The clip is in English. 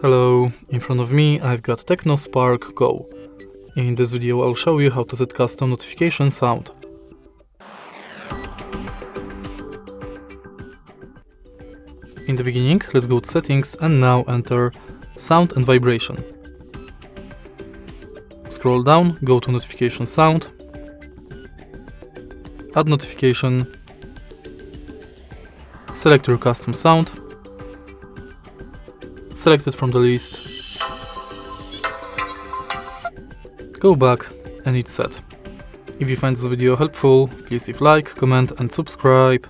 Hello, in front of me I've got TECNO Spark Go. In this video I'll show you how to set custom notification sound. In the beginning, let's go to settings and now enter sound and vibration. Scroll down, go to notification sound, add notification, select your custom sound, select it from the list, go back and it's set. If you find this video helpful, please leave like, comment and subscribe.